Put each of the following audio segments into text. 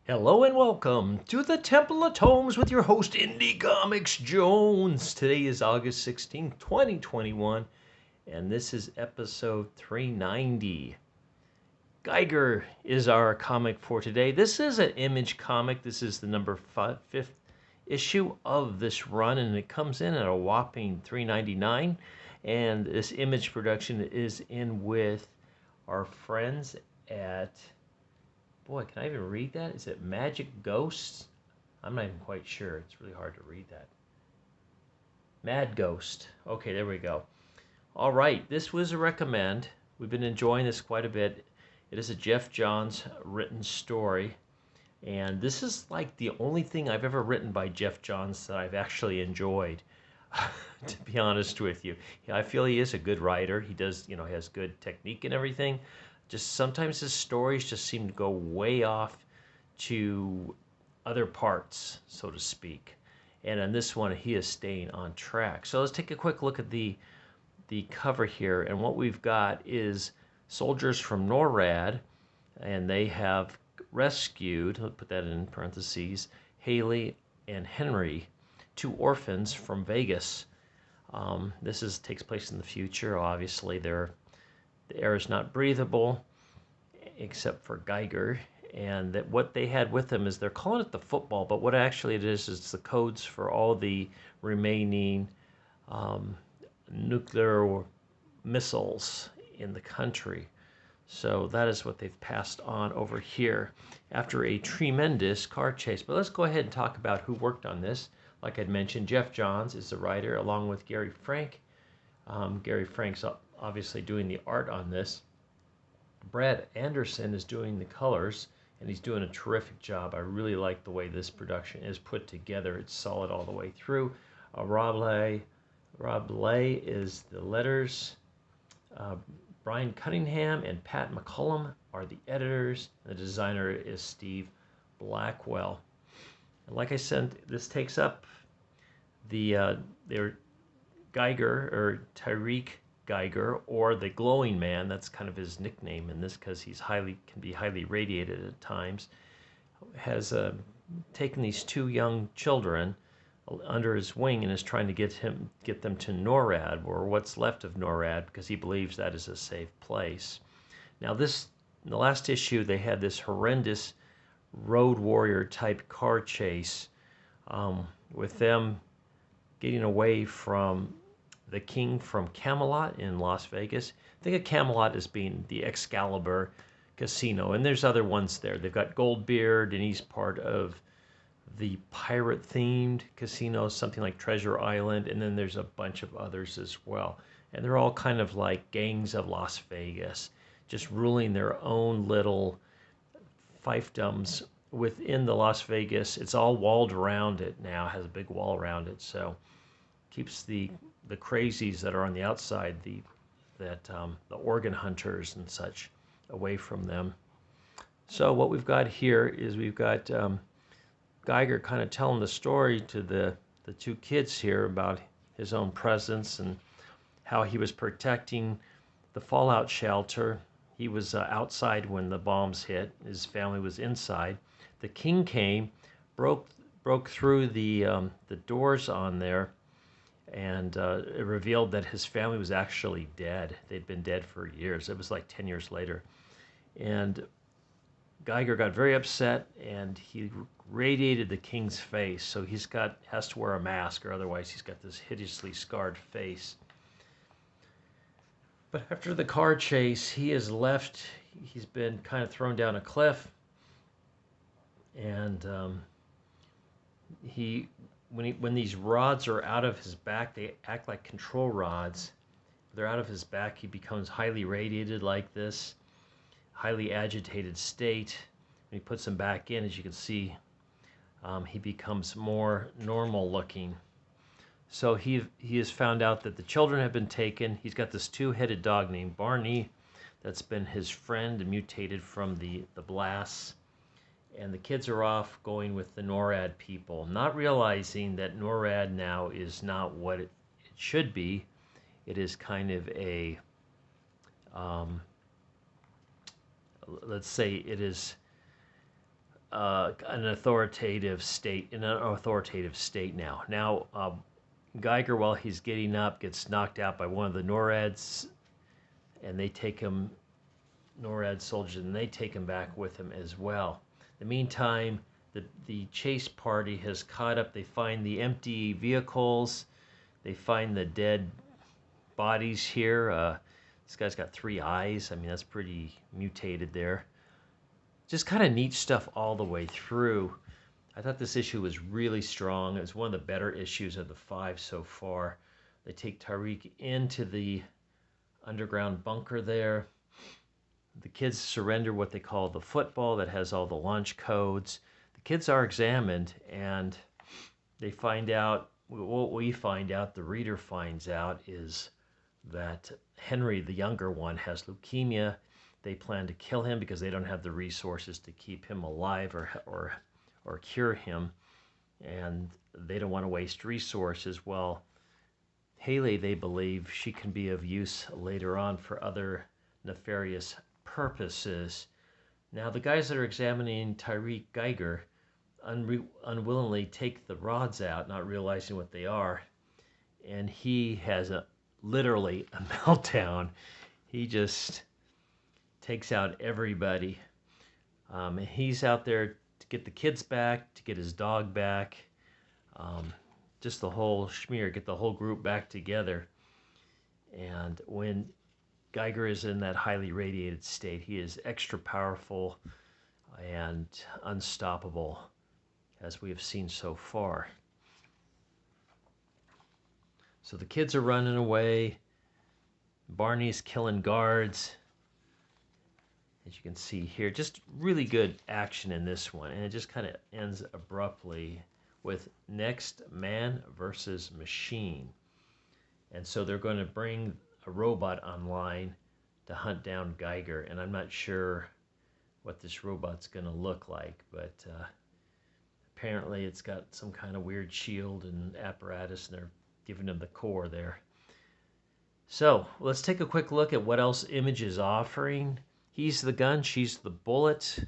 Hello and welcome to the Temple of Tomes with your host, Indie Comics Jones. Today is August 16th, 2021, and this is episode 390. Geiger is our comic for today. This is an Image comic. This is the fifth issue of this run, and it comes in at a whopping $3.99. And this Image production is in with our friends at... Boy, can I even read that? Is it Magic Ghosts? I'm not even quite sure. It's really hard to read that. Mad Ghost. Okay, there we go. All right, this was a recommend. We've been enjoying this quite a bit. It is a Geoff Johns written story. And this is like the only thing I've ever written by Geoff Johns that I've actually enjoyed, to be honest with you. I feel he is a good writer. He does, has good technique and everything. Just sometimes his stories just seem to go way off to other parts, so to speak. And on this one, he is staying on track. So let's take a quick look at the cover here. And what we've got is soldiers from NORAD, and they have rescued, I'll put that in parentheses, Haley and Henry, two orphans from Vegas. This takes place in the future. Obviously, the air is not breathable, except for Geiger. And that what they had with them is they're calling it the football, but what actually it is the codes for all the remaining nuclear missiles in the country. So that is what they've passed on over here after a tremendous car chase. But let's go ahead and talk about who worked on this. Like I'd mentioned, Geoff Johns is the writer, along with Gary Frank. Gary Frank's obviously doing the art on this. Brad Anderson is doing the colors, and he's doing a terrific job. I really like the way this production is put together. It's solid all the way through. Rob Lay is the letters. Brian Cunningham and Pat McCullum are the editors. The designer is Steve Blackwell. And like I said, this takes up their Geiger, or Tariq Geiger, or the Glowing Man. That's kind of his nickname in this because he's can be highly radiated at times. Has taken these two young children under his wing and is trying to get them to NORAD, or what's left of NORAD, because he believes that is a safe place. Now, in the last issue, they had this horrendous Road Warrior type car chase with them getting away from the king from Camelot in Las Vegas. Think of Camelot as being the Excalibur casino, and there's other ones there. They've got Goldbeard, and he's part of the pirate-themed casinos, something like Treasure Island, and then there's a bunch of others as well. And they're all kind of like gangs of Las Vegas, just ruling their own little fiefdoms within the Las Vegas. It's all walled around it now, has a big wall around it, so keeps the crazies that are on the outside, the organ hunters and such, away from them. So what we've got here is we've got Geiger kind of telling the story to the two kids here about his own presence and how he was protecting the fallout shelter. He was outside when the bombs hit. His family was inside. The king came, broke through the doors on there, and it revealed that his family was actually dead. They'd been dead for years. It was like 10 years later. And Geiger got very upset, and he radiated the king's face. So has to wear a mask, or otherwise he's got this hideously scarred face. But after the car chase, he is left. He's been kind of thrown down a cliff, and when these rods are out of his back, they act like control rods. They're out of his back. He becomes highly radiated like this, highly agitated state. When he puts them back in, as you can see, he becomes more normal looking. So he has found out that the children have been taken. He's got this two-headed dog named Barney that's been his friend and mutated from the blasts. And the kids are off going with the NORAD people, not realizing that NORAD now is not what it should be. It is kind of a, let's say it is an authoritative state, in an authoritative state now. Now, Geiger, while he's getting up, gets knocked out by one of the NORADs, and they take him, NORAD soldiers, and they take him back with him as well. In the meantime, the chase party has caught up. They find the empty vehicles. They find the dead bodies here. This guy's got 3 eyes. I mean, that's pretty mutated there. Just kind of neat stuff all the way through. I thought this issue was really strong. It was one of the better issues of the 5 so far. They take Tariq into the underground bunker there. The kids surrender what they call the football that has all the launch codes. The kids are examined, and they find out, what we find out, the reader finds out, is that Henry, the younger one, has leukemia. They plan to kill him because they don't have the resources to keep him alive or cure him, and they don't want to waste resources. Well, Haley, they believe, she can be of use later on for other nefarious purposes. Now, the guys that are examining Tariq Geiger unwillingly take the rods out, not realizing what they are, and he has literally a meltdown. He just takes out everybody. He's out there to get the kids back, to get his dog back, just the whole schmear, get the whole group back together. And when Geiger is in that highly radiated state, he is extra powerful and unstoppable, as we have seen so far. So the kids are running away. Barney's killing guards. As you can see here, just really good action in this one. And it just kind of ends abruptly with next man versus machine. And so they're going to bring a robot online to hunt down Geiger. And I'm not sure what this robot's going to look like, but apparently it's got some kind of weird shield and apparatus, and they're giving him the core there. So let's take a quick look at what else Image is offering. He's the gun, she's the bullet.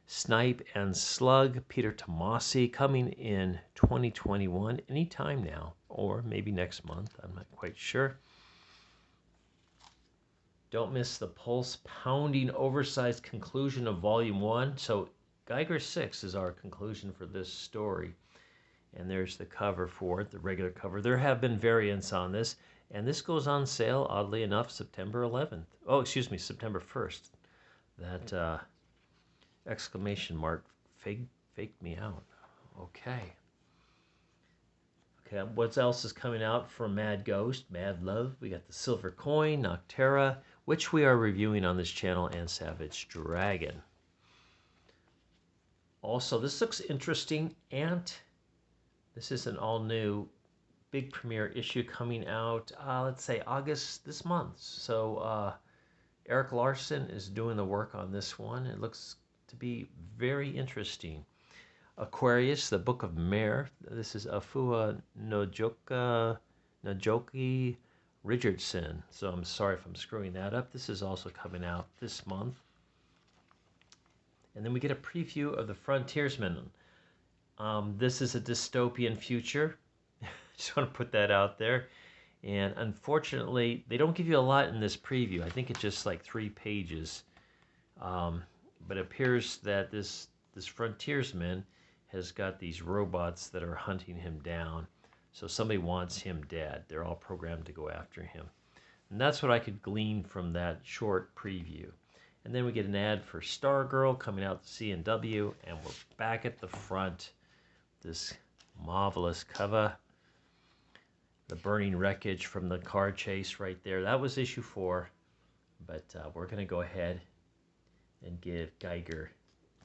Snipe and Slug, Peter Tomasi, coming in 2021, anytime now, or maybe next month, I'm not quite sure. Don't miss the pulse-pounding, oversized conclusion of Volume 1. So Geiger 6 is our conclusion for this story. And there's the cover for it, the regular cover. There have been variants on this, and this goes on sale, oddly enough, September 11th. Oh, excuse me, September 1st. That exclamation mark faked me out. Okay. Okay, what else is coming out from Mad Ghost, Mad Love? We got the Silver Coin, Noctera, which we are reviewing on this channel, and Savage Dragon. Also, this looks interesting. Ant. This is an all-new big premiere issue coming out, let's say August this month. So Eric Larson is doing the work on this one. It looks to be very interesting. Aquarius, the Book of Mare. This is Afua Najoki Richardson. So I'm sorry if I'm screwing that up. This is also coming out this month. And then we get a preview of The Frontiersman. This is a dystopian future. Just want to put that out there. And unfortunately, they don't give you a lot in this preview. I think it's just like 3 pages. But it appears that this frontiersman has got these robots that are hunting him down. So somebody wants him dead. They're all programmed to go after him. And that's what I could glean from that short preview. And then we get an ad for Stargirl coming out to C&W, and we're back at the front. This marvelous cover. The burning wreckage from the car chase right there. That was issue 4. But we're going to go ahead and give Geiger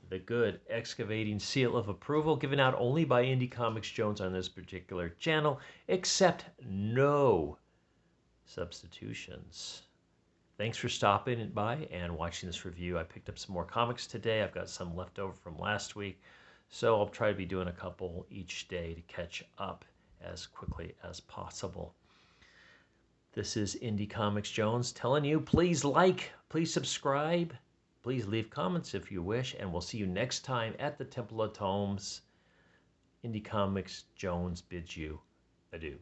the good excavating seal of approval, given out only by Indie Comics Jones on this particular channel, except no substitutions. Thanks for stopping by and watching this review. I picked up some more comics today. I've got some left over from last week, so I'll try to be doing a couple each day to catch up as quickly as possible. This is Indie Comics Jones telling you, please like, please subscribe, Please leave comments if you wish, and we'll see you next time at the Temple of Tomes. Indie Comics Jones bids you adieu.